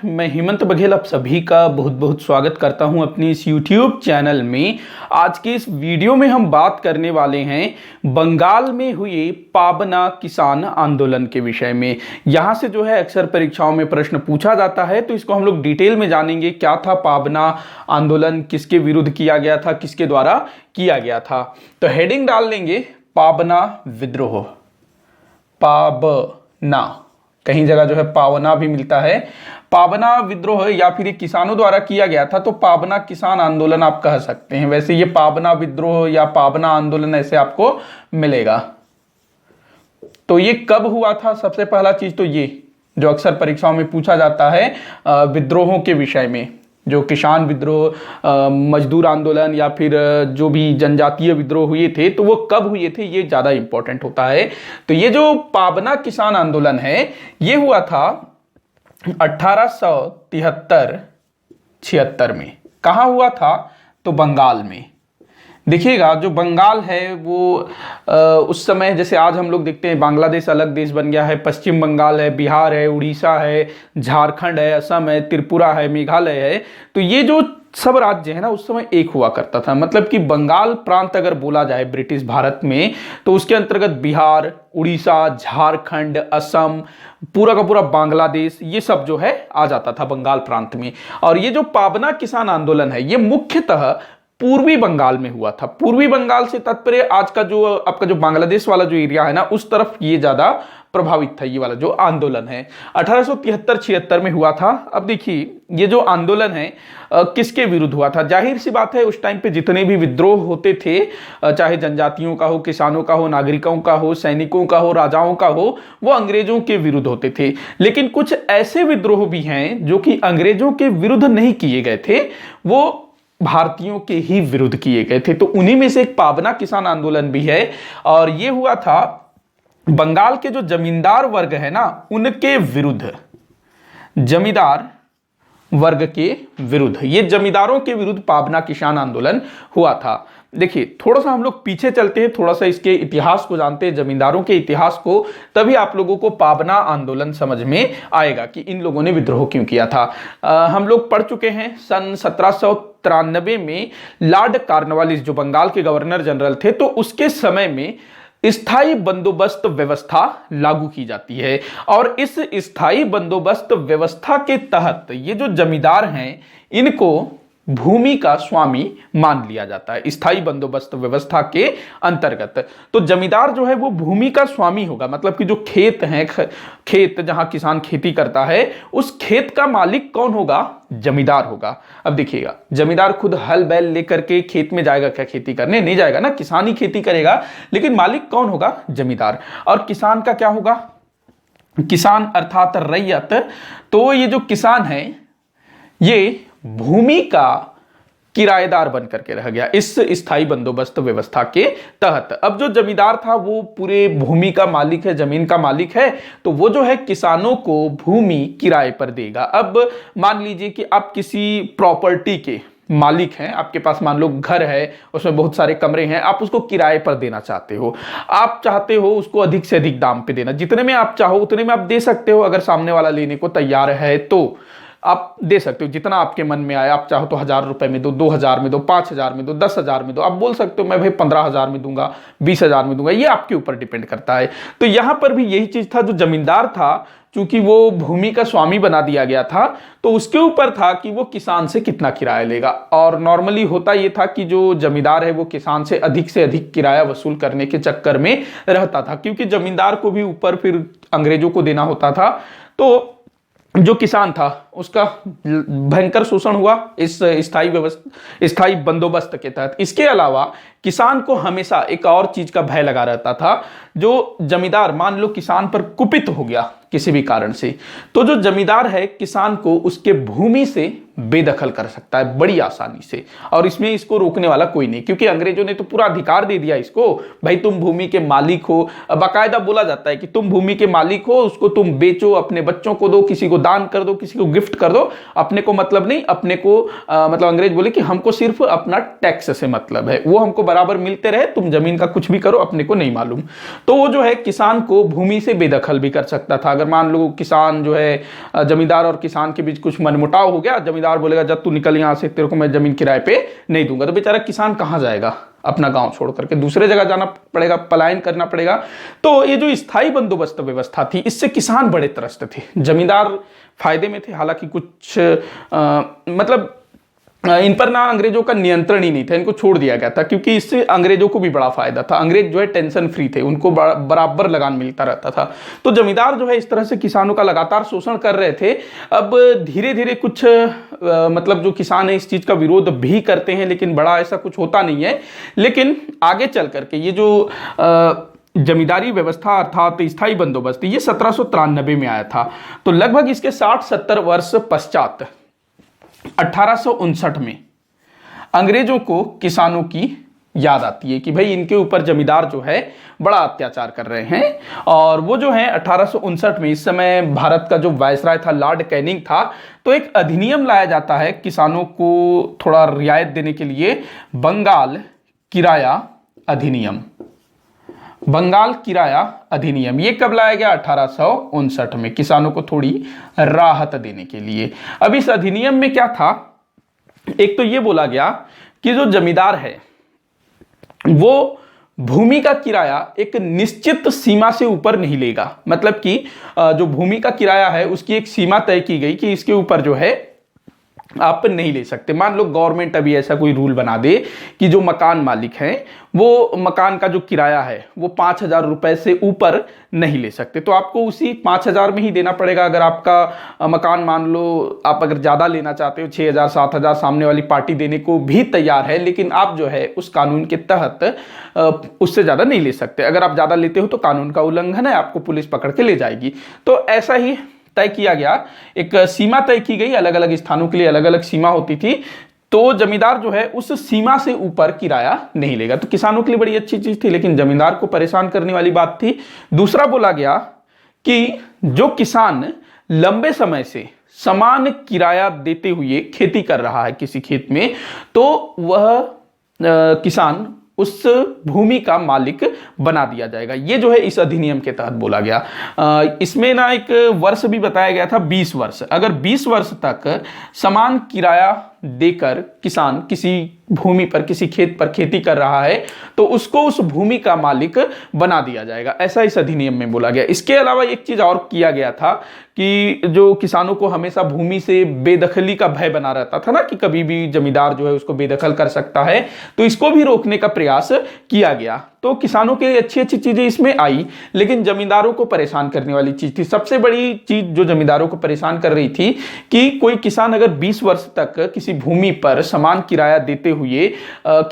मैं हेमंत बघेल आप सभी का बहुत बहुत स्वागत करता हूं अपनी इस YouTube चैनल में। आज के इस वीडियो में हम बात करने वाले हैं बंगाल में हुए पाबना किसान आंदोलन के विषय में। यहां से जो है अक्सर परीक्षाओं में प्रश्न पूछा जाता है, तो इसको हम लोग डिटेल में जानेंगे। क्या था पाबना आंदोलन, किसके विरुद्ध किया गया था, किसके द्वारा किया गया था। तो हेडिंग डाल लेंगे पाबना विद्रोह। पाबना, कहीं जगह जो है पावना भी मिलता है। पाबना विद्रोह या फिर ये किसानों द्वारा किया गया था, तो पाबना किसान आंदोलन आप कह सकते हैं। वैसे ये पाबना विद्रोह या पाबना आंदोलन ऐसे आपको मिलेगा। तो ये कब हुआ था? सबसे पहला चीज तो ये जो अक्सर परीक्षाओं में पूछा जाता है विद्रोहों के विषय में, जो किसान विद्रोह, मजदूर आंदोलन या फिर जो भी जनजातीय विद्रोह हुए थे, तो वो कब हुए थे, ये ज़्यादा इंपॉर्टेंट होता है। तो ये जो पाबना किसान आंदोलन है, ये हुआ था 1873-76 में। कहाँ हुआ था? तो बंगाल में। देखिएगा, जो बंगाल है वो उस समय, जैसे आज हम लोग देखते हैं बांग्लादेश अलग देश बन गया है, पश्चिम बंगाल है, बिहार है, उड़ीसा है, झारखंड है, असम है, त्रिपुरा है, मेघालय है। तो ये जो सब राज्य है ना, उस समय एक हुआ करता था। मतलब कि बंगाल प्रांत अगर बोला जाए ब्रिटिश भारत में, तो उसके अंतर्गत बिहार, उड़ीसा, झारखंड, असम, पूरा का पूरा बांग्लादेश, ये सब जो है आ जाता था बंगाल प्रांत में। और ये जो पाबना किसान आंदोलन है, ये मुख्यतः पूर्वी बंगाल में हुआ था। पूर्वी बंगाल से तात्पर्य आज का जो आपका जो बांग्लादेश वाला जो एरिया है ना, उस तरफ ये ज्यादा प्रभावित था ये वाला जो आंदोलन है। 1873-76 में हुआ था। अब देखिए, ये जो आंदोलन है किसके विरुद्ध हुआ था? जाहिर सी बात है, उस टाइम पे जितने भी विद्रोह होते थे, चाहे जनजातियों का हो, किसानों का हो, नागरिकों का हो, सैनिकों का हो, राजाओं का हो, वो अंग्रेजों के विरुद्ध होते थे। लेकिन कुछ ऐसे विद्रोह भी हैं जो कि अंग्रेजों के विरुद्ध नहीं किए गए थे, वो भारतीयों के ही विरुद्ध किए गए थे। तो उन्हीं में से एक पाबना किसान आंदोलन भी है। और ये हुआ था बंगाल के जो जमींदार वर्ग है ना, उनके विरुद्ध, जमींदार वर्ग के विरुद्ध, ये जमींदारों के विरुद्ध पाबना किसान आंदोलन हुआ था। देखिए, थोड़ा सा हम लोग पीछे चलते हैं, थोड़ा सा इसके इतिहास को जानते हैं, जमींदारों के इतिहास को, तभी आप लोगों को पाबना आंदोलन समझ में आएगा कि इन लोगों ने विद्रोह क्यों किया था। हम लोग पढ़ चुके हैं सन 1793 में लॉर्ड कॉर्नवालिस जो बंगाल के गवर्नर जनरल थे, तो उसके समय में स्थायी बंदोबस्त व्यवस्था लागू की जाती है। और इस स्थायी बंदोबस्त व्यवस्था के तहत ये जो जमींदार हैं, इनको भूमि का स्वामी मान लिया जाता है स्थायी बंदोबस्त व्यवस्था के अंतर्गत। तो जमींदार जो है वो भूमि का स्वामी होगा। मतलब कि जो खेत हैं, खेत जहां किसान खेती करता है, उस खेत का मालिक कौन होगा? जमींदार होगा। अब देखिएगा, जमींदार खुद हल बैल लेकर के खेत में जाएगा क्या? खेती करने नहीं जाएगा ना, किसान ही खेती करेगा। लेकिन मालिक कौन होगा? जमींदार। और किसान का क्या होगा? किसान अर्थात रैयत। तो ये जो किसान है, ये भूमि का किराएदार बन करके रह गया इस स्थायी बंदोबस्त व्यवस्था के तहत। अब जो जमींदार था वो पूरे भूमि का मालिक है, जमीन का मालिक है, तो वो जो है किसानों को भूमि किराए पर देगा। अब मान लीजिए कि आप किसी प्रॉपर्टी के मालिक हैं, आपके पास मान लो घर है, उसमें बहुत सारे कमरे हैं, आप उसको किराए पर देना चाहते हो। आप चाहते हो उसको अधिक से अधिक दाम पे देना, जितने में आप चाहो उतने में आप दे सकते हो। अगर सामने वाला लेने को तैयार है तो आप दे सकते हो, जितना आपके मन में आए। आप चाहो तो 1000 रुपए में दो, 2000 में दो, 5000 में दो, 10,000 में दो। आप बोल सकते हो मैं भाई 15,000 में दूंगा, 20,000 में दूंगा, ये आपके ऊपर डिपेंड करता है। तो यहां पर भी यही चीज था, जो जमींदार था, चूंकि वो भूमि का स्वामी बना दिया गया था, तो उसके ऊपर था कि वो किसान से कितना किराया लेगा। और नॉर्मली होता ये था कि जो जमींदार है वो किसान से अधिक किराया वसूल करने के चक्कर में रहता था, क्योंकि जमींदार को भी ऊपर फिर अंग्रेजों को देना होता था। तो जो किसान था उसका भयंकर शोषण हुआ इस स्थायी बंदोबस्त के तहत। इसके अलावा किसान को हमेशा एक और चीज का भय लगा रहता था। जो जमींदार, मान लो किसान पर कुपित हो गया किसी भी कारण से, तो जो जमींदार है किसान को उसके भूमि से बेदखल कर सकता है बड़ी आसानी से, और इसमें इसको रोकने वाला कोई नहीं, क्योंकि अंग्रेजों ने तो पूरा अधिकार दे दिया इसको। भाई तुम भूमि के मालिक हो, बाकायदा बोला जाता है कि तुम भूमि के मालिक हो, उसको तुम बेचो, अपने बच्चों को दो, किसी को दान कर दो, किसी को गिफ्ट कर दो, अपने को मतलब नहीं। अपने को मतलब अंग्रेज बोले कि हमको सिर्फ अपना टैक्स से मतलब है, वो हमको बराबर मिलते रहे, तुम जमीन का कुछ भी करो, अपने को नहीं मालूम। तो वो जो है किसान को भूमि से बेदखल भी कर सकता था। अगर मान लो किसान जो है जमींदार और किसान के बीच कुछ मनमुटाव हो गया, जमींदार बोलेगा जब तू निकल यहां से, तेरे को मैं जमीन किराए पे नहीं दूंगा, तो बेचारा किसान कहां जाएगा, अपना गांव छोड़ करके दूसरे जगह जाना पड़ेगा, पलायन करना पड़ेगा। तो ये जो स्थायी बंदोबस्त व्यवस्था थी, इससे किसान बड़े त्रस्त थे, जमींदार फायदे में थे। हालांकि कुछ मतलब इन पर ना अंग्रेजों का नियंत्रण ही नहीं था, इनको छोड़ दिया गया था, क्योंकि इससे अंग्रेजों को भी बड़ा फायदा था। अंग्रेज जो है टेंशन फ्री थे, उनको बराबर लगान मिलता रहता था। तो जमींदार जो है इस तरह से किसानों का लगातार शोषण कर रहे थे। अब धीरे धीरे कुछ मतलब जो किसान है इस चीज का विरोध भी करते हैं, लेकिन बड़ा ऐसा कुछ होता नहीं है। लेकिन आगे चल करके ये जो जमींदारी व्यवस्था अर्थात स्थायी बंदोबस्त, ये 1793 में आया था। तो लगभग इसके 60-70 वर्ष पश्चात 1859 में अंग्रेजों को किसानों की याद आती है कि भाई इनके ऊपर जमींदार जो है बड़ा अत्याचार कर रहे हैं। और वो जो है 1859 में, इस समय भारत का जो वायसराय था लॉर्ड कैनिंग था, तो एक अधिनियम लाया जाता है किसानों को थोड़ा रियायत देने के लिए, बंगाल किराया अधिनियम। बंगाल किराया अधिनियम ये कब लाया गया? 1859 में, किसानों को थोड़ी राहत देने के लिए। अब इस अधिनियम में क्या था, एक तो ये बोला गया कि जो जमींदार है वो भूमि का किराया एक निश्चित सीमा से ऊपर नहीं लेगा। मतलब कि जो भूमि का किराया है उसकी एक सीमा तय की गई कि इसके ऊपर जो है आप नहीं ले सकते। मान लो गवर्नमेंट अभी ऐसा कोई रूल बना दे कि जो मकान मालिक हैं वो मकान का जो किराया है वो 5,000 रुपए से ऊपर नहीं ले सकते, तो आपको उसी 5,000 में ही देना पड़ेगा। अगर आपका मकान मान लो आप अगर ज़्यादा लेना चाहते हो, 6,000 7,000, सामने वाली पार्टी देने को भी तैयार है, लेकिन आप जो है उस कानून के तहत उससे ज़्यादा नहीं ले सकते। अगर आप ज़्यादा लेते हो तो कानून का उल्लंघन है, आपको पुलिस पकड़ के ले जाएगी। तो ऐसा ही तय किया गया, एक सीमा तय की गई, अलग अलग स्थानों के लिए अलग अलग सीमा होती थी। तो जमींदार जो है उस सीमा से ऊपर किराया नहीं लेगा। तो किसानों के लिए बड़ी अच्छी चीज थी, लेकिन जमींदार को परेशान करने वाली बात थी। दूसरा बोला गया कि जो किसान लंबे समय से समान किराया देते हुए खेती कर रहा है किसी खेत में, तो वह किसान उस भूमि का मालिक बना दिया जाएगा। ये जो है इस अधिनियम के तहत बोला गया। इसमें ना एक वर्ष भी बताया गया था, 20 वर्ष। अगर 20 वर्ष तक समान किराया देकर किसान किसी भूमि पर, किसी खेत पर खेती कर रहा है, तो उसको उस भूमि का मालिक बना दिया जाएगा, ऐसा इस अधिनियम में बोला गया। इसके अलावा एक चीज और किया गया था कि जो किसानों को हमेशा भूमि से बेदखली का भय बना रहता था ना, कि कभी भी जमींदार जो है उसको बेदखल कर सकता है, तो इसको भी रोकने का प्रयास किया गया। तो किसानों के लिए अच्छी अच्छी चीजें इसमें आई, लेकिन जमींदारों को परेशान करने वाली चीज थी। सबसे बड़ी चीज जो जमींदारों को परेशान कर रही थी कि कोई किसान अगर 20 वर्ष तक किसी भूमि पर समान किराया देते हुए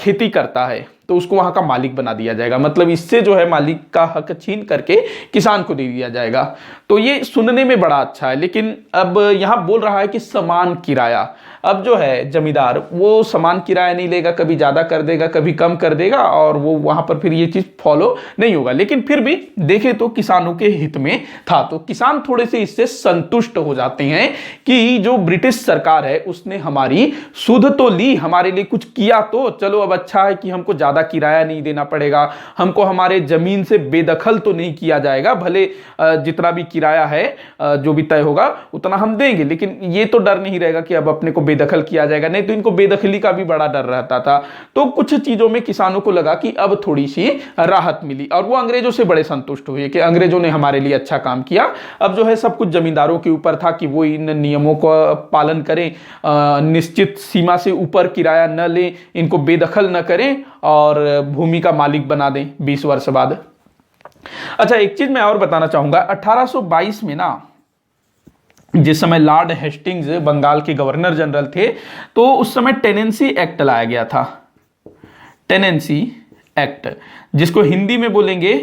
खेती करता है, तो उसको वहां का मालिक बना दिया जाएगा। मतलब इससे जो है मालिक का हक छीन करके किसान को दे दिया जाएगा। तो ये सुनने में बड़ा अच्छा है, लेकिन अब यहां बोल रहा है कि समान किराया। अब जो है जमींदार वो समान किराया नहीं लेगा, कभी ज्यादा कर देगा, कभी कम कर देगा, और वो वहां पर फिर ये चीज फॉलो नहीं होगा। लेकिन फिर भी देखे तो किसानों के हित में था, तो किसान थोड़े से इससे संतुष्ट हो जाते हैं कि जो ब्रिटिश सरकार है उसने हमारी सुध तो ली, हमारे लिए कुछ किया, तो चलो अब अच्छा है कि हमको ज्यादा किराया नहीं देना पड़ेगा, हमको हमारे जमीन से बेदखल तो नहीं किया जाएगा, भले जितना भी किराया है जो भी तय होगा उतना हम देंगे, लेकिन ये तो डर नहीं रहेगा कि अब अपने को बेदखल किया जाएगा। नहीं तो इनको बेदखली का भी बड़ा डर रहता था। तो कुछ चीजों में किसानों को लगा कि अब थोड़ी सी राहत मिली, और वो अंग्रेजों से बड़े संतुष्ट हुए कि अंग्रेजों ने हमारे लिए अच्छा काम किया। अब जो है सब कुछ जमींदारों के ऊपर था कि वो इन नियमों का पालन करें, निश्चित सीमा से ऊपर किराया न लें, इनको बेदखल न करें और भूमि का मालिक बना दें 20 वर्ष बाद। अच्छा, एक चीज मैं और बताना चाहूंगा, 1822 में ना, जिस समय लॉर्ड हेस्टिंग्स बंगाल के गवर्नर जनरल थे, तो उस समय टेनेंसी एक्ट लाया गया था। टेनेंसी एक्ट, जिसको हिंदी में बोलेंगे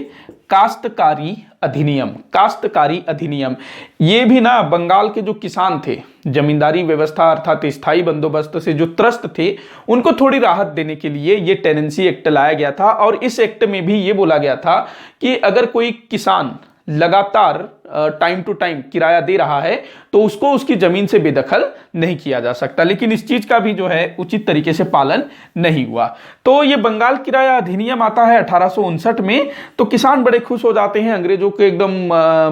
काश्तकारी अधिनियम, काश्तकारी अधिनियम, ये भी ना बंगाल के जो किसान थे, जमींदारी व्यवस्था अर्थात स्थायी बंदोबस्त से जो त्रस्त थे, उनको थोड़ी राहत देने के लिए ये टेनेंसी एक्ट लाया गया था। और इस एक्ट में भी ये बोला गया था कि अगर कोई किसान लगातार टाइम टू टाइम किराया दे रहा है तो उसको उसकी जमीन से बेदखल नहीं किया जा सकता। लेकिन इस चीज का भी जो है उचित तरीके से पालन नहीं हुआ। तो ये बंगाल किराया अधिनियम आता है 1859 में। तो किसान बड़े खुश हो जाते हैं, अंग्रेजों के एकदम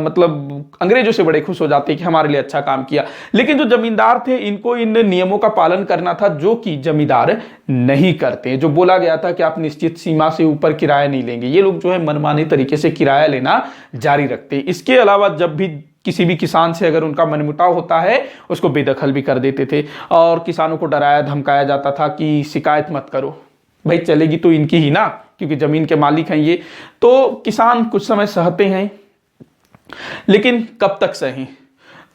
मतलब अंग्रेजों से बड़े खुश हो जाते हैं कि हमारे लिए अच्छा काम किया। लेकिन जो जमींदार थे इनको इन नियमों का पालन करना था, जो कि जमींदार नहीं करते। जो बोला गया था कि आप निश्चित सीमा से ऊपर किराया नहीं लेंगे, ये लोग जो है मनमाने तरीके से किराया लेना जारी रखते। इसके अलावा जब भी किसी भी किसान से अगर उनका मनमुटाव होता है उसको बेदखल भी कर देते थे और किसानों को डराया धमकाया जाता था कि शिकायत मत करो, भाई चलेगी तो इनकी ही ना, क्योंकि जमीन के मालिक हैं ये। तो किसान कुछ समय सहते हैं, लेकिन कब तक सहें?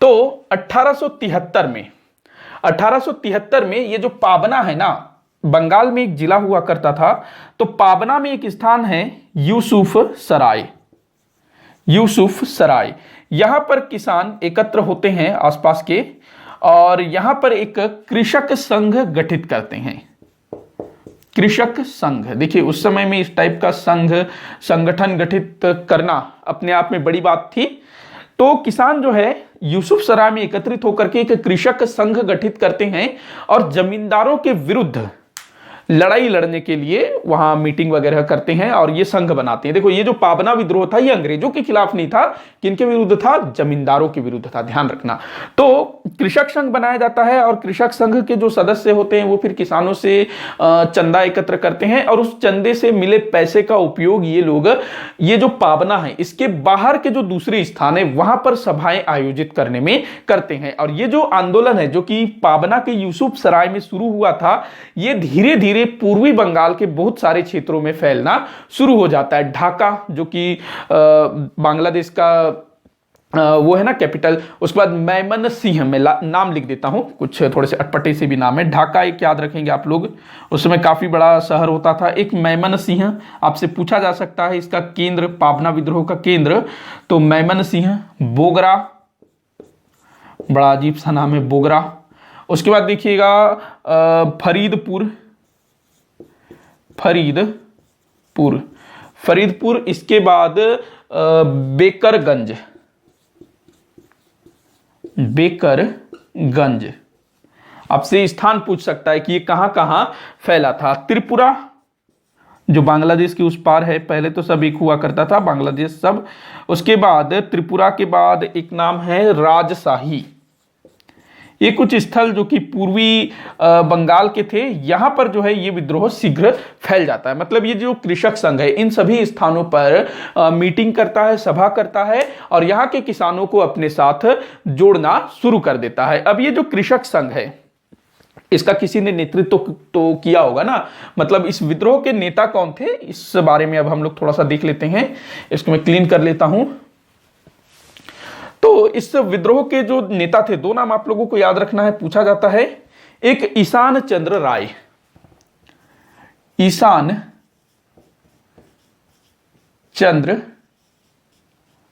तो 1873 में ये जो पाबना है ना, बंगाल में एक जिला हुआ करता था। तो पाबना में एक स्थान है यूसुफ सराय। यहां पर किसान एकत्र होते हैं आसपास के, और यहां पर एक कृषक संघ गठित करते हैं। कृषक संघ, देखिए उस समय में इस टाइप का संगठन गठित करना अपने आप में बड़ी बात थी। तो किसान जो है यूसुफ सराय में एकत्रित होकर के एक कृषक संघ गठित करते हैं और जमींदारों के विरुद्ध लड़ाई लड़ने के लिए वहां मीटिंग वगैरह करते हैं और ये संघ बनाते हैं। देखो ये जो पाबना विद्रोह था ये अंग्रेजों के खिलाफ नहीं था, किनके विरुद्ध था? जमींदारों के विरुद्ध था, ध्यान रखना। तो कृषक संघ बनाया जाता है और कृषक संघ के जो सदस्य होते हैं वो फिर किसानों से चंदा एकत्र करते हैं और उस चंदे से मिले पैसे का उपयोग ये लोग, ये जो पाबना है इसके बाहर के जो दूसरे स्थान है वहां पर सभाएं आयोजित करने में करते हैं। और ये जो आंदोलन है जो कि पाबना के यूसुफ सराय में शुरू हुआ था, ये धीरे धीरे पूर्वी बंगाल के बहुत सारे क्षेत्रों में फैलना शुरू हो जाता है। ढाका जो कि बांग्लादेश का वो है ना कैपिटल, उसके बाद मैमन सिंह, मैं नाम लिख देता हूं, कुछ थोड़े से अटपटे से भी नाम है। ढाका एक याद रखेंगे आप लोग, उस समय काफी बड़ा शहर होता था। एक मैमन सिंह, आपसे पूछा जा सकता है इसका केंद्र, पाबना विद्रोह का केंद्र, तो मैमन सिंह। बोगरा, बड़ा अजीब सा नाम है बोगरा। उसके बाद देखिएगा फरीदपुर, इसके बाद बेकरगंज। आपसे स्थान पूछ सकता है कि ये कहां कहां फैला था। त्रिपुरा जो बांग्लादेश के उस पार है, पहले तो सब एक हुआ करता था बांग्लादेश सब। उसके बाद त्रिपुरा के बाद एक नाम है राजशाही। ये कुछ स्थल जो कि पूर्वी बंगाल के थे, यहां पर जो है ये विद्रोह शीघ्र फैल जाता है। मतलब ये जो कृषक संघ है इन सभी स्थानों पर मीटिंग करता है, सभा करता है और यहां के किसानों को अपने साथ जोड़ना शुरू कर देता है। अब ये जो कृषक संघ है इसका किसी ने नेतृत्व तो किया होगा ना, मतलब इस विद्रोह के नेता कौन थे, इस बारे में अब हम लोग थोड़ा सा देख लेते हैं। इसको मैं क्लीन कर लेता हूं। तो इस विद्रोह के जो नेता थे, दो नाम आप लोगों को याद रखना है, पूछा जाता है। एक ईशान चंद्र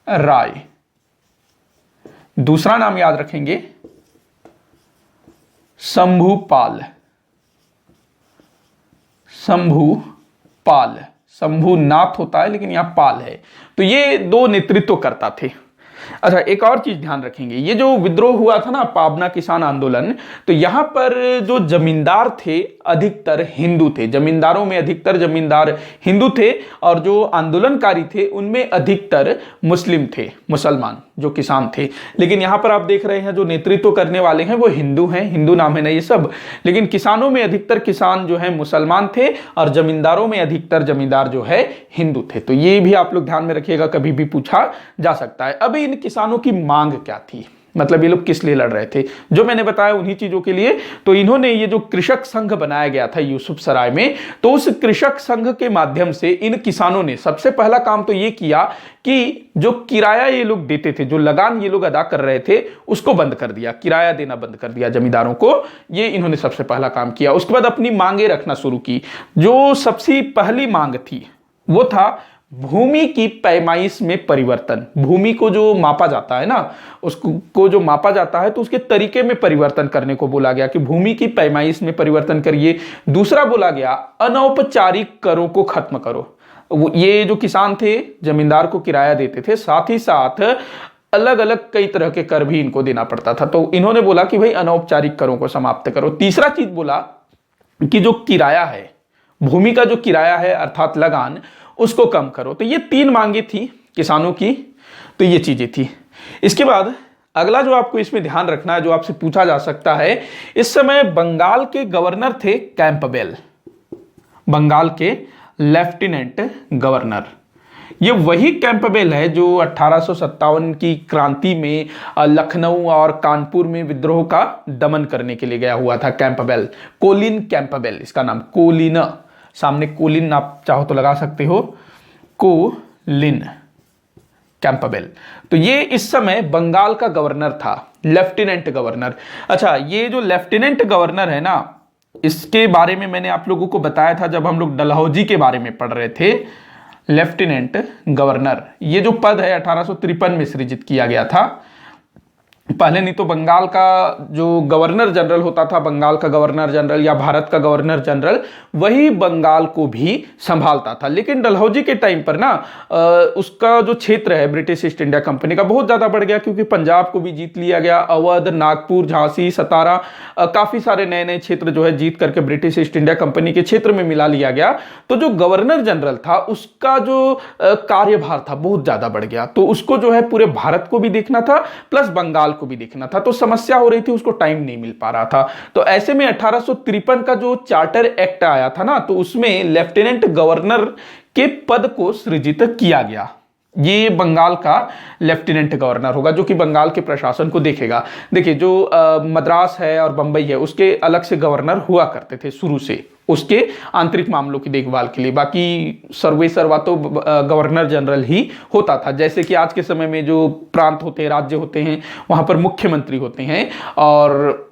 राय, दूसरा नाम याद रखेंगे शंभूपाल। शंभूनाथ होता है लेकिन यहां पाल है। तो ये दो नेतृत्व करता थे। अच्छा, एक और चीज ध्यान रखेंगे, ये जो विद्रोह हुआ था ना पाबना किसान आंदोलन, तो यहां पर जो जमींदार थे अधिकतर हिंदू थे। जमींदारों में अधिकतर जमींदार हिंदू थे और जो आंदोलनकारी थे उनमें अधिकतर मुसलमान जो किसान थे। लेकिन यहां पर आप देख रहे हैं जो नेतृत्व करने वाले हैं वो हिंदू हैं, हिंदू नाम है ना ये सब। लेकिन किसानों में अधिकतर किसान जो है मुसलमान थे और जमींदारों में अधिकतर जमींदार जो है हिंदू थे। तो ये भी आप लोग ध्यान में रखिएगा, कभी भी पूछा जा सकता है। अभी इन किसानों की मांग क्या थी, मतलब ये लोग किस लिए लड़ रहे थे, जो मैंने बताया उन्हीं चीजों के लिए। तो इन्होंने ये जो कृषक संघ बनाया गया था यूसुफ सराय में, तो उस कृषक संघ के माध्यम से इन किसानों ने सबसे पहला काम तो ये किया कि जो किराया ये लोग देते थे, जो लगान ये लोग अदा कर रहे थे, उसको बंद कर दिया, किराया देना बंद कर दिया जमींदारों को। ये इन्होंने सबसे पहला काम किया। उसके बाद अपनी मांगे रखना शुरू की। जो सबसे पहली मांग थी वो था भूमि की पैमाइश में परिवर्तन, भूमि को जो मापा जाता है ना, उसको जो मापा जाता है तो उसके तरीके में परिवर्तन करने को बोला गया कि भूमि की पैमाइश में परिवर्तन करिए। दूसरा बोला गया अनौपचारिक करों को खत्म करो। ये जो किसान थे जमींदार को किराया देते थे, साथ ही साथ अलग अलग कई तरह के कर भी इनको देना पड़ता था, तो इन्होंने बोला कि भाई अनौपचारिक करों को समाप्त करो। तीसरा चीज बोला कि जो किराया है, भूमि का जो किराया है अर्थात लगान, उसको कम करो। तो ये 3 मांगे थी किसानों की, तो ये चीजें थी। इसके बाद अगला जो आपको इसमें ध्यान रखना है, जो आपसे पूछा जा सकता है, इस समय बंगाल के गवर्नर थे कैंपबेल, बंगाल के लेफ्टिनेंट गवर्नर। ये वही कैंपबेल है जो 1857 की क्रांति में लखनऊ और कानपुर में विद्रोह का दमन करने के लिए गया हुआ था। कैंपबेल, कोलिन कैंपबेल इसका नाम, कोलिन, सामने कोलिन आप चाहो तो लगा सकते हो, कोलिन कैंपबेल। तो ये इस समय बंगाल का गवर्नर था, लेफ्टिनेंट गवर्नर। अच्छा, ये जो लेफ्टिनेंट गवर्नर है ना, इसके बारे में मैंने आप लोगों को बताया था जब हम लोग डलहौजी के बारे में पढ़ रहे थे। लेफ्टिनेंट गवर्नर ये जो पद है 1853 में सृजित किया गया था। पहले नहीं तो बंगाल का जो गवर्नर जनरल होता था, बंगाल का गवर्नर जनरल या भारत का गवर्नर जनरल, वही बंगाल को भी संभालता था। लेकिन डलहौजी के टाइम पर ना उसका जो क्षेत्र है ब्रिटिश ईस्ट इंडिया कंपनी का बहुत ज्यादा बढ़ गया, क्योंकि पंजाब को भी जीत लिया गया, अवध, नागपुर, झांसी, सतारा, काफी सारे नए नए क्षेत्र जो है जीत करके ब्रिटिश ईस्ट इंडिया कंपनी के क्षेत्र में मिला लिया गया। तो जो गवर्नर जनरल था उसका जो कार्यभार था बहुत ज्यादा बढ़ गया, तो उसको जो है पूरे भारत को भी देखना था प्लस बंगाल को भी देखना था, तो समस्या हो रही थी, उसको टाइम नहीं मिल पा रहा था। तो ऐसे में 1853 का जो चार्टर एक्ट आया था ना, तो उसमें लेफ्टिनेंट गवर्नर के पद को सृजित किया गया। ये बंगाल का लेफ्टिनेंट गवर्नर होगा जो कि बंगाल के प्रशासन को देखेगा। देखिए, जो मद्रास है और बंबई है उसके अलग से गवर्नर हुआ करते थे शुरू से, उसके आंतरिक मामलों की देखभाल के लिए। बाकी सर्वे सर्वा तो गवर्नर जनरल ही होता था। जैसे कि आज के समय में जो प्रांत होते हैं, राज्य होते हैं, वहां पर मुख्यमंत्री होते हैं और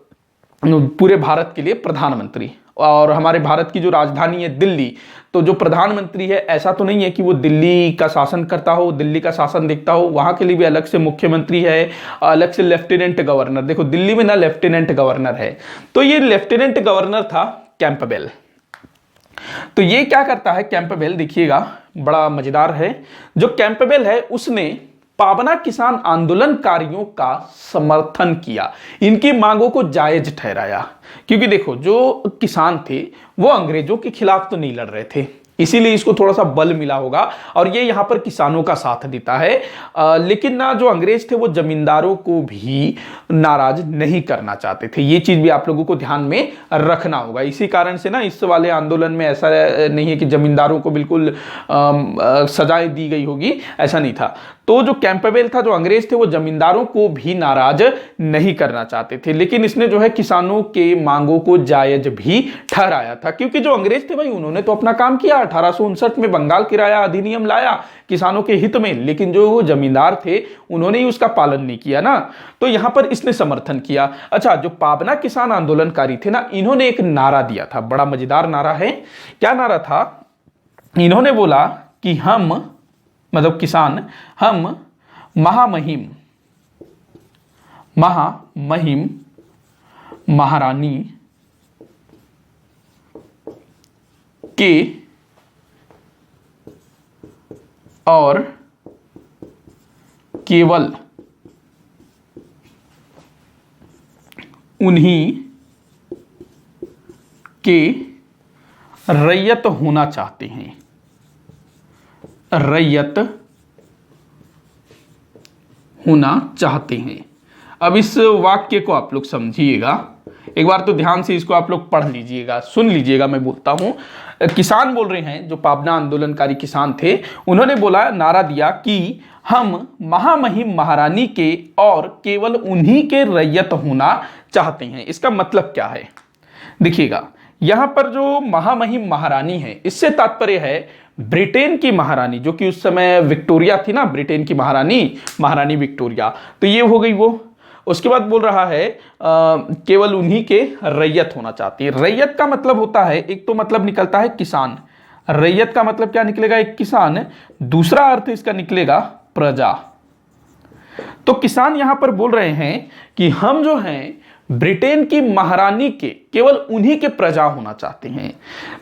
पूरे भारत के लिए प्रधानमंत्री। और हमारे भारत की जो राजधानी है दिल्ली, तो जो प्रधानमंत्री है ऐसा तो नहीं है कि वो दिल्ली का शासन करता हो, दिल्ली का शासन देखता हो, वहां के लिए भी अलग से मुख्यमंत्री है, अलग से लेफ्टिनेंट गवर्नर। देखो दिल्ली में ना लेफ्टिनेंट गवर्नर है, तो ये लेफ्टिनेंट गवर्नर था कैंपबेल। तो ये क्या करता है कैंपबेल, देखिएगा बड़ा मजेदार है। जो कैंपबेल है उसने पाबना किसान आंदोलनकारियों का समर्थन किया, इनकी मांगों को जायज ठहराया। क्योंकि देखो जो किसान थे वो अंग्रेजों के खिलाफ तो नहीं लड़ रहे थे, इसीलिए इसको थोड़ा सा बल मिला होगा और ये यहां पर किसानों का साथ देता है। लेकिन ना जो अंग्रेज थे वो जमींदारों को भी नाराज नहीं करना चाहते थे, ये चीज भी आप लोगों को ध्यान में रखना होगा। इसी कारण से ना इस वाले आंदोलन में ऐसा नहीं है कि जमींदारों को बिल्कुल सजाएं दी गई होगी, ऐसा नहीं था। तो जो कैंपबेल था, जो अंग्रेज थे, वो जमींदारों को भी नाराज नहीं करना चाहते थे, लेकिन इसने जो है किसानों के मांगों को जायज भी ठहराया था। क्योंकि जो अंग्रेज थे भाई उन्होंने तो अपना काम किया, 1859 में बंगाल किराया अधिनियम लाया किसानों के हित में, लेकिन जो जमींदार थे उन्होंने ही उसका पालन नहीं किया ना, तो यहां पर इसने समर्थन किया। अच्छा, जो पाबना किसान आंदोलनकारी थे ना, इन्होंने एक नारा दिया था, बड़ा मजेदार नारा है। क्या नारा था? इन्होंने बोला कि हम, मतलब किसान, हम महामहिम महारानी के और केवल उन्हीं के रैयत होना चाहते हैं, रैयत होना चाहते हैं। अब इस वाक्य को आप लोग समझिएगा, एक बार तो ध्यान से इसको आप लोग पढ़ लीजिएगा, सुन लीजिएगा, मैं बोलता हूं। किसान बोल रहे हैं, जो पाबना आंदोलनकारी किसान थे, उन्होंने बोला, नारा दिया कि हम महामहिम महारानी के और केवल उन्हीं के रैयत होना चाहते हैं। इसका मतलब क्या है देखिएगा, यहां पर जो महामहिम महारानी है, इससे तात्पर्य है ब्रिटेन की महारानी, जो कि उस समय विक्टोरिया थी ना, ब्रिटेन की महारानी विक्टोरिया, तो ये हो गई वो। उसके बाद बोल रहा है केवल उन्हीं के रैयत होना चाहती है। रैयत का मतलब होता है, एक तो मतलब निकलता है किसान, रैयत का मतलब क्या निकलेगा? एक किसान। दूसरा अर्थ इसका निकलेगा प्रजा। तो किसान यहां पर बोल रहे हैं कि हम जो हैं ब्रिटेन की महारानी के केवल उन्हीं के प्रजा होना चाहते हैं।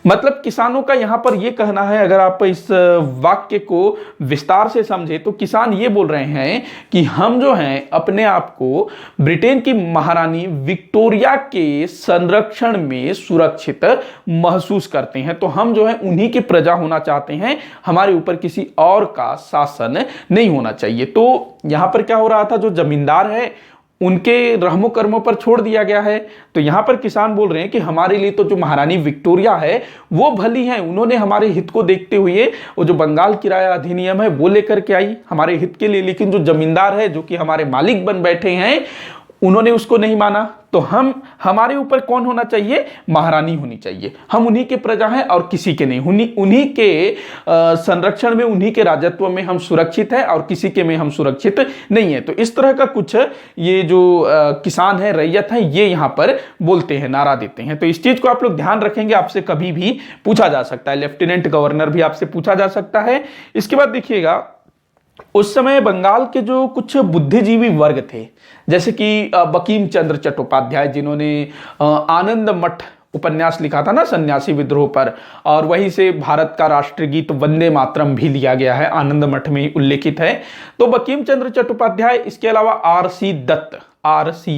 मतलब किसानों का यहां पर यह कहना है, अगर आप इस वाक्य को विस्तार से समझे तो किसान ये बोल रहे हैं कि हम जो हैं अपने आप को ब्रिटेन की महारानी विक्टोरिया के संरक्षण में सुरक्षित महसूस करते हैं। तो हम जो है उन्हीं की प्रजा होना चाहते हैं, हमारे ऊपर किसी और का शासन नहीं होना चाहिए। तो यहां पर क्या हो रहा था, जो जमींदार है उनके रहमो कर्मों पर छोड़ दिया गया है। तो यहां पर किसान बोल रहे हैं कि हमारे लिए तो जो महारानी विक्टोरिया है वो भली है, उन्होंने हमारे हित को देखते हुए वो जो बंगाल किराया अधिनियम है वो लेकर के आई हमारे हित के लिए। लेकिन जो जमींदार है, जो कि हमारे मालिक बन बैठे हैं, उन्होंने उसको नहीं माना। तो हमारे ऊपर कौन होना चाहिए? महारानी होनी चाहिए। हम उन्हीं के प्रजा हैं और किसी के नहीं। उन्हीं के संरक्षण में, उन्हीं के राजत्व में हम सुरक्षित हैं और किसी के में हम सुरक्षित नहीं है। तो इस तरह का कुछ ये जो किसान है, रैयत है, ये यहां पर बोलते हैं, नारा देते हैं। तो इस चीज को आप लोग ध्यान रखेंगे, आपसे कभी भी पूछा जा सकता है। लेफ्टिनेंट गवर्नर भी आपसे पूछा जा सकता है। इसके बाद देखिएगा, उस समय बंगाल के जो कुछ बुद्धिजीवी वर्ग थे, जैसे कि बंकिम चंद्र चट्टोपाध्याय, जिन्होंने आनंद मठ उपन्यास लिखा था ना सन्यासी विद्रोह पर, और वहीं से भारत का राष्ट्रगीत वंदे मातरम भी लिया गया है, आनंद मठ में ही उल्लेखित है। तो बंकिम चंद्र चट्टोपाध्याय, इसके अलावा आर.सी.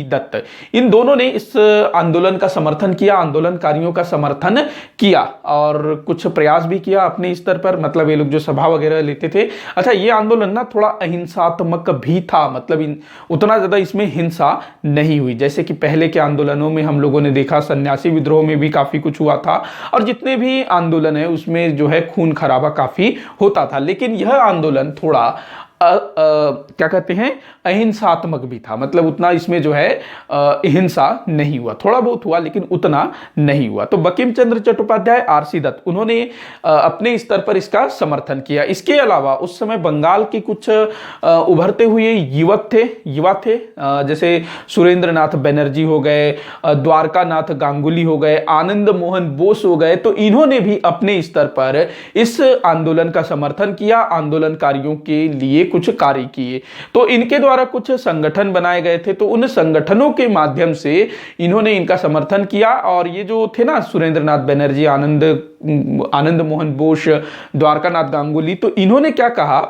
दत्त, इन दोनों ने इस आंदोलन का समर्थन किया, आंदोलनकारियों का समर्थन किया और कुछ प्रयास भी किया अपने स्तर पर। मतलब ये लोग जो सभा वगैरह लेते थे। अच्छा, ये आंदोलन ना थोड़ा अहिंसात्मक भी था, मतलब उतना ज्यादा इसमें हिंसा नहीं हुई, जैसे कि पहले के आंदोलनों में हम लोगों ने देखा। सन्यासी विद्रोह में भी काफी कुछ हुआ था और जितने भी आंदोलन है उसमें जो है खून खराबा काफी होता था। लेकिन यह आंदोलन थोड़ा क्या कहते हैं, अहिंसात्मक भी था। मतलब उतना इसमें जो है हिंसा नहीं हुआ, थोड़ा बहुत हुआ लेकिन उतना नहीं हुआ। तो बंकिम चंद्र चट्टोपाध्याय, आर.सी. दत्त, उन्होंने अपने स्तर पर इसका समर्थन किया। इसके अलावा उस समय बंगाल के कुछ उभरते हुए युवा थे, जैसे सुरेंद्र नाथ बनर्जी हो गए, द्वारका नाथ गांगुली हो गए, आनंद मोहन बोस हो गए। तो इन्होंने भी अपने स्तर पर इस आंदोलन का समर्थन किया, आंदोलनकारियों के लिए कुछ कार्य किए। तो इनके द्वारा कुछ संगठन बनाए गए थे, तो उन संगठनों के माध्यम से इन्होंने इनका समर्थन किया। और ये जो थे ना सुरेंद्र नाथ बनर्जी, आनंद मोहन बोस, द्वारका नाथ गांगुली, तो इन्होंने क्या कहा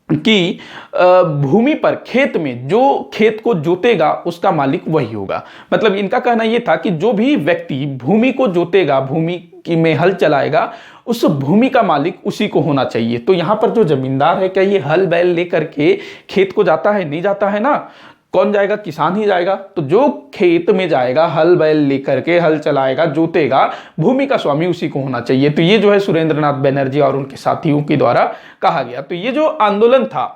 कि भूमि पर, खेत में, जो खेत को जोतेगा उसका मालिक वही होगा। मतलब इनका कहना यह था कि जो भी व्यक्ति भूमि को जोतेगा, भूमि की में हल चलाएगा, उस भूमि का मालिक उसी को होना चाहिए। तो यहां पर जो जमींदार है, क्या ये हल बैल लेकर के खेत को जाता है? नहीं जाता है ना। कौन जाएगा? किसान ही जाएगा। तो जो खेत में जाएगा, हल बैल लेकर के हल चलाएगा, जोतेगा, भूमि का स्वामी उसी को होना चाहिए। तो ये जो है सुरेंद्र नाथ बनर्जी और उनके साथियों के द्वारा कहा गया। तो ये जो आंदोलन था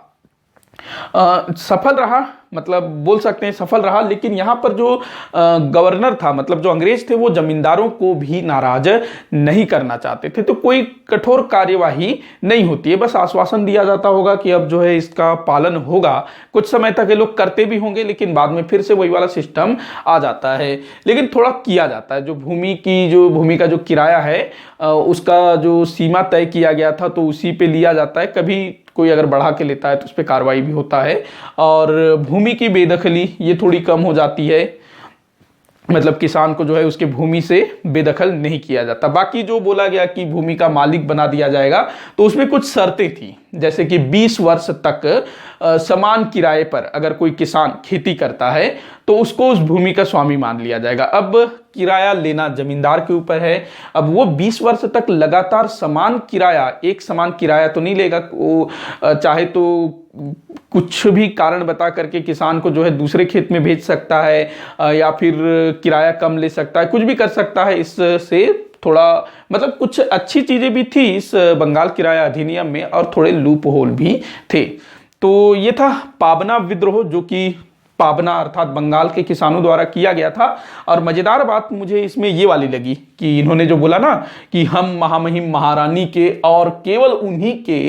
सफल रहा, मतलब बोल सकते हैं सफल रहा। लेकिन यहां पर जो गवर्नर था, मतलब जो अंग्रेज थे, वो जमींदारों को भी नाराज नहीं करना चाहते थे। तो कोई कठोर कार्यवाही नहीं होती है, बस आश्वासन दिया जाता होगा कि अब जो है इसका पालन होगा। कुछ समय तक ये लोग करते भी होंगे, लेकिन बाद में फिर से वही वाला सिस्टम आ जाता है। लेकिन थोड़ा किया जाता है, जो भूमि का जो किराया है उसका जो सीमा तय किया गया था, तो उसी पे लिया जाता है। कभी कोई अगर बढ़ा के लेता है तो उस पर कार्रवाई भी होता है। और भूमि की बेदखली ये थोड़ी कम हो जाती है, मतलब किसान को जो है उसके भूमि से बेदखल नहीं किया जाता। बाकी जो बोला गया कि भूमि का मालिक बना दिया जाएगा, तो उसमें कुछ शर्तें थी, जैसे कि 20 वर्ष तक समान किराए पर अगर कोई किसान खेती करता है तो उसको उस भूमि का स्वामी मान लिया जाएगा। अब किराया लेना जमींदार के ऊपर है। अब वो 20 वर्ष तक लगातार समान किराया, एक समान किराया तो नहीं लेगा, वो चाहे तो कुछ भी कारण बता करके किसान को जो है दूसरे खेत में भेज सकता है, या फिर किराया कम ले सकता है, कुछ भी कर सकता है। इससे थोड़ा मतलब कुछ अच्छी चीजें भी थी इस बंगाल किराया अधिनियम में, और थोड़े लूप होल भी थे। तो ये था पाबना विद्रोह, जो कि पाबना अर्थात बंगाल के किसानों द्वारा किया गया था। और मजेदार बात मुझे इसमें ये वाली लगी कि इन्होंने जो बोला ना कि हम महामहिम महारानी के और केवल उन्हीं के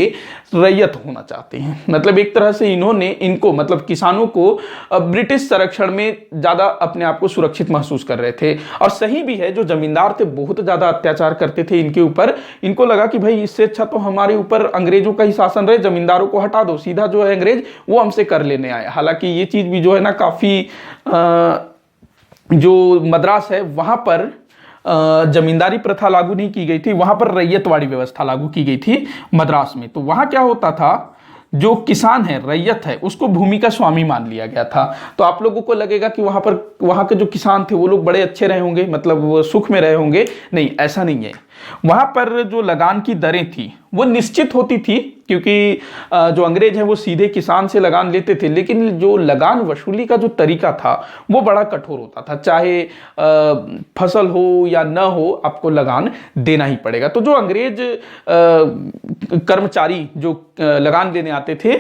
रैयत होना चाहते हैं। मतलब एक तरह से इन्होंने इनको मतलब किसानों को ब्रिटिश संरक्षण में ज्यादा अपने आप को सुरक्षित महसूस कर रहे थे। और सही भी है, जो जमींदार थे बहुत ज्यादा अत्याचार करते थे इनके ऊपर। इनको लगा कि भाई इससे अच्छा तो हमारे ऊपर अंग्रेजों का ही शासन रहे, जमींदारों को हटा दो, सीधा जो है अंग्रेज वो हमसे कर लेने आए। हालांकि ये चीज भी जो है ना काफी जो मद्रास है वहां पर जमींदारी प्रथा लागू नहीं की गई थी, वहां पर रैयतवाड़ी व्यवस्था लागू की गई थी मद्रास में। तो वहां क्या होता था, जो किसान है रैयत है उसको भूमि का स्वामी मान लिया गया था। तो आप लोगों को लगेगा कि वहां के जो किसान थे वो लोग बड़े अच्छे रहे होंगे, मतलब वो सुख में रहे होंगे। नहीं, ऐसा नहीं है। वहां पर जो लगान की दरें थी वो निश्चित होती थी, क्योंकि जो अंग्रेज हैं वो सीधे किसान से लगान लेते थे, लेकिन जो लगान वसूली का जो तरीका था वो बड़ा कठोर होता था। चाहे फसल हो या न हो, आपको लगान देना ही पड़ेगा। तो जो अंग्रेज कर्मचारी जो लगान देने आते थे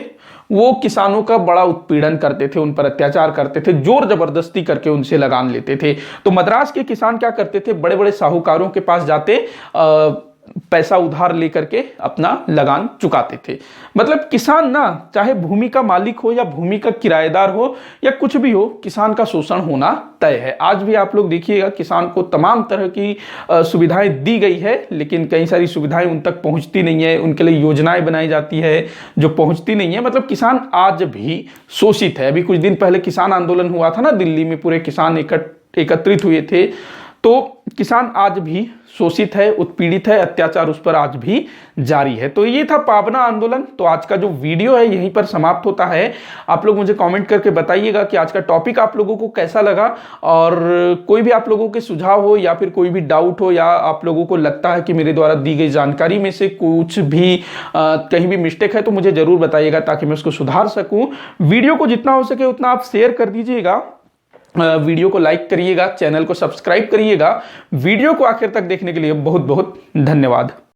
वो किसानों का बड़ा उत्पीड़न करते थे, उन पर अत्याचार करते थे, जोर जबरदस्ती करके उनसे लगान लेते थे। तो मद्रास के किसान क्या करते थे, बड़े बड़े साहूकारों के पास जाते, पैसा उधार लेकर के अपना लगान चुकाते थे। मतलब किसान ना चाहे भूमि का मालिक हो या भूमि का किराएदार हो या कुछ भी हो, किसान का शोषण होना तय है। आज भी आप लोग देखिएगा किसान को तमाम तरह की सुविधाएं दी गई है, लेकिन कई सारी सुविधाएं उन तक पहुंचती नहीं है, उनके लिए योजनाएं बनाई जाती है जो पहुंचती नहीं है। मतलब किसान आज भी शोषित है। अभी कुछ दिन पहले किसान आंदोलन हुआ था ना दिल्ली में, पूरे किसान एकत्रित हुए थे। तो किसान आज भी शोषित है, उत्पीड़ित है, अत्याचार उस पर आज भी जारी है। तो ये था पाबना आंदोलन। तो आज का जो वीडियो है यहीं पर समाप्त होता है। आप लोग मुझे कमेंट करके बताइएगा कि आज का टॉपिक आप लोगों को कैसा लगा, और कोई भी आप लोगों के सुझाव हो या फिर कोई भी डाउट हो, या आप लोगों को लगता है कि मेरे द्वारा दी गई जानकारी में से कुछ भी कहीं भी मिस्टेक है तो मुझे जरूर बताइएगा, ताकि मैं उसको सुधार सकूं। वीडियो को जितना हो सके उतना आप शेयर कर दीजिएगा, वीडियो को लाइक करिएगा, चैनल को सब्सक्राइब करिएगा। वीडियो को आखिर तक देखने के लिए बहुत बहुत धन्यवाद।